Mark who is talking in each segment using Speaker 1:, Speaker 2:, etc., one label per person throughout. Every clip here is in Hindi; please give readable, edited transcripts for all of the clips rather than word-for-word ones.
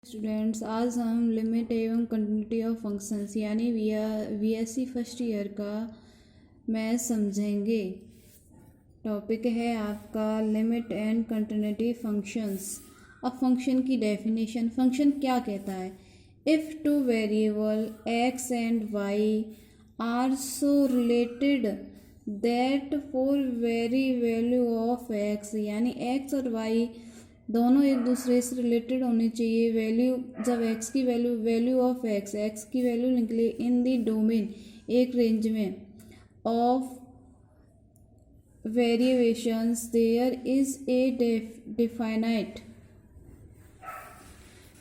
Speaker 1: स्टूडेंट्स, आज हम लिमिट एवं कंटिन्यूटी ऑफ फंक्शंस यानी वीएससी फर्स्ट ईयर का मैथ समझेंगे। टॉपिक है आपका लिमिट एंड कंटिन्यूटी फंक्शंस। अब फंक्शन की डेफिनेशन, फंक्शन क्या कहता है? If two variable x and y are so related that for very value of x, यानी एक्स और वाई दोनों एक दूसरे से रिलेटेड होने चाहिए। वैल्यू जब एक्स की वैल्यू ऑफ एक्स की वैल्यू निकले इन दी डोमेन, एक रेंज में of variations there is a definite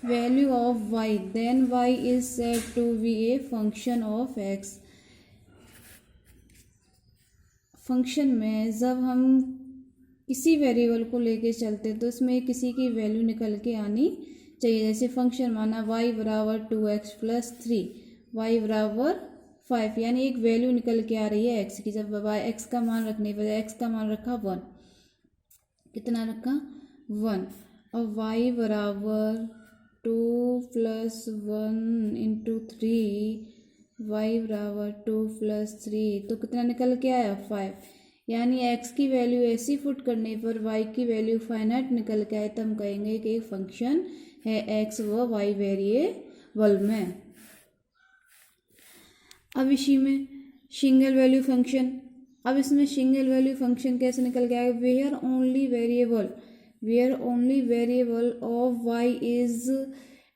Speaker 1: value of y, then y is said to be a function of x. Function में जब हम किसी वेरिएबल को लेके चलते तो इसमें किसी की वैल्यू निकल के आनी चाहिए। जैसे फंक्शन माना y बराबर 2x प्लस 3, y बराबर 5, यानी एक वैल्यू निकल के आ रही है x की। जब x का मान रखने पर x का मान रखा 1, कितना रखा 1, और y बराबर 2 प्लस 1 इंटू 3, y बराबर 2 प्लस 3, तो कितना निकल के आया 5। यानी x की वैल्यू ऐसी पुट करने पर y की वैल्यू फाइनाइट निकल के आए तो हम कहेंगे कि एक फंक्शन है x व y वेरिएबल में। अब इसी में सिंगल वैल्यू फंक्शन, अब इसमें सिंगल वैल्यू फंक्शन कैसे निकल के आएगा? Where only variable of y is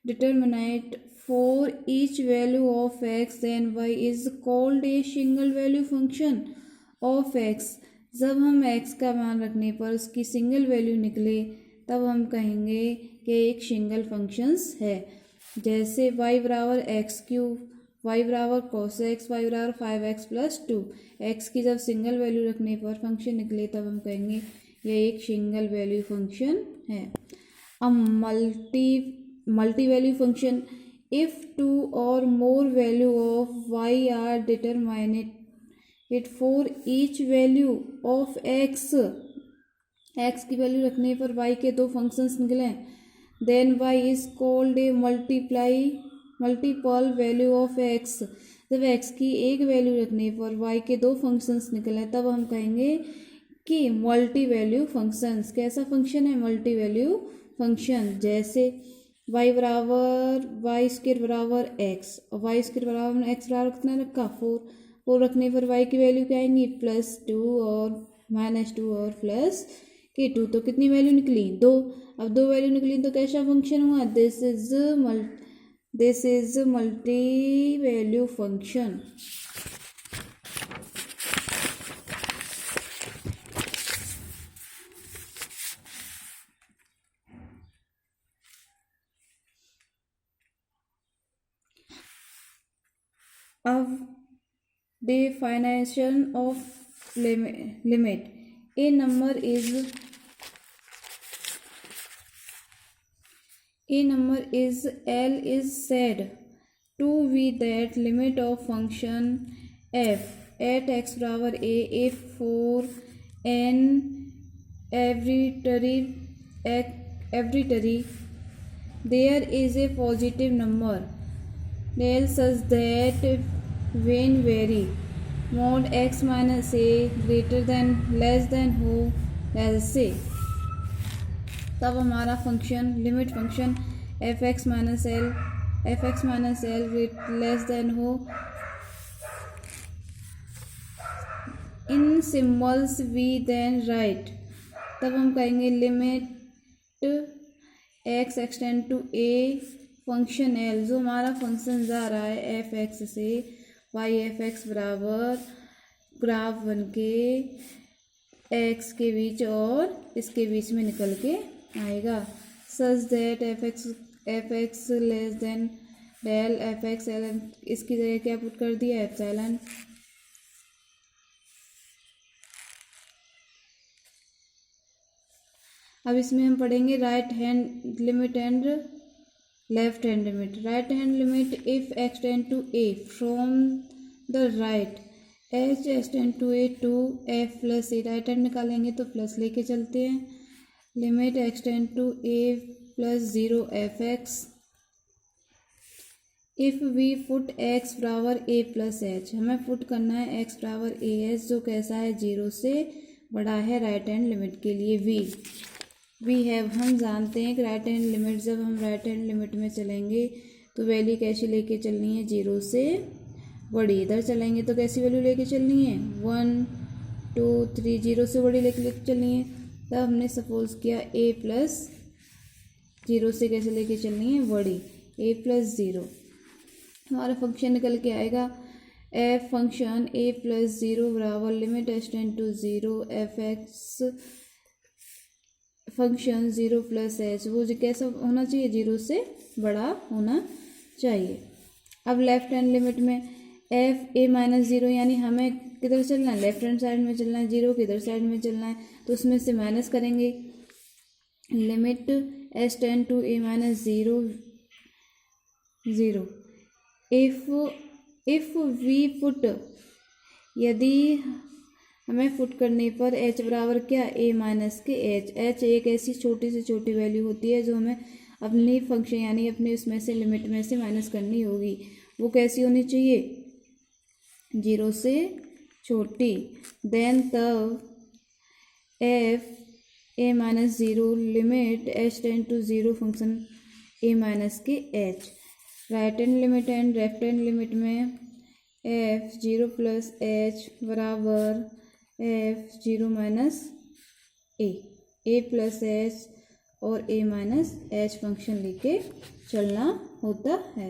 Speaker 1: determinate for each value of x, then y is called a single value function of x। जब हम x का मान रखने पर उसकी सिंगल वैल्यू निकले तब हम कहेंगे कि एक सिंगल फंक्शंस है। जैसे y बराबर एक्स क्यूब, y बराबर cos x, y बराबर 5x प्लस 2, x की जब सिंगल वैल्यू रखने पर फंक्शन निकले तब हम कहेंगे ये एक सिंगल वैल्यू फंक्शन है। अब multi value function, if two or more value of y are determined it for each value of x की वैल्यू रखने पर y के दो फंक्शंस निकले, then y is called a multiple value of x। जब x की एक वैल्यू रखने पर y के दो फंक्शंस निकले तब हम कहेंगे कि मल्टी वैल्यू फंक्शंस। कैसा फंक्शन है? Multi value function. जैसे y बराबर वाई स्क्वायर बराबर x, और वाई स्क्वायर बराबर x बराबर कितना रखा 4 रखने पर y की वैल्यू क्या आएंगी +2 और -2 और +2, तो कितनी वैल्यू निकली 2। अब 2 वैल्यू निकली तो कैसा फंक्शन हुआ? This is multi value function. अब definition of limit, a number is L is said to be that limit of function f at x बराबर a if for n arbitrary there is a positive number real such that when vary mod x minus a greater than less than हो less से, तब हमारा function limit function f x minus l less than हो in symbols we then right, तब हम कहेंगे limit x extend to a function l. जो हमारा फंक्शन जा रहा है एफ एक्स से वाई एफ एक्स बराबर ग्राफ बन के एक्स के बीच और इसके बीच में निकल के आएगा। Such that f x less than del f x l, इसकी जगह क्या पुट कर दिया एप्सिलॉन। अब इसमें हम पढ़ेंगे right hand limit and left hand limit. Right hand limit if x tend to a from the right h x tend to a to f plus a, right hand निकालेंगे तो प्लस लेके चलते हैं। Limit x tend to a +0 f x if we put x बराबर ए प्लस एच, हमें पुट करना है एक्स बराबर ए एच जो कैसा है 0 से बड़ा है राइट हैंड लिमिट के लिए। वी हैव, हम जानते हैं कि राइट हैंड लिमिट, जब हम राइट हैंड लिमिट में चलेंगे तो वैल्यू कैसी लेके चलनी है 0 से बड़ी। इधर चलेंगे तो कैसी वैल्यू लेके चलनी है 1 2 3 0 से बड़ी लेके चलनी है। तब हमने सपोज किया ए प्लस 0 से कैसे लेके चलनी है बड़ी, ए प्लस 0। हमारा फंक्शन निकल के आएगा एफ फंक्शन ए प्लस 0 बराबर limit H tend to 0 f x function 0 plus h, वो जो कैसा होना चाहिए 0 से बड़ा होना चाहिए। अब लेफ्ट हैंड लिमिट में एफ ए माइनस 0, यानी हमें किधर चलना है, लेफ्ट हैंड साइड में चलना है, 0 किधर साइड में चलना है, तो उसमें से माइनस करेंगे। Limit H tend to a minus 0 0 if we put, यदि हमें पुट करने पर एच बराबर क्या ए माइनस के एच, एच एक ऐसी छोटी से छोटी वैल्यू होती है जो हमें अपनी फंक्शन यानी अपने उसमें से लिमिट में से माइनस करनी होगी। वो कैसी होनी चाहिए 0 से छोटी। देन तब F A minus 0 limit H tend to 0 function A minus के H. Right hand limit and left hand limit में एफ 0 प्लस एच बराबर F 0 minus A plus H और ए माइनस एच फंक्शन लेके चलना होता है।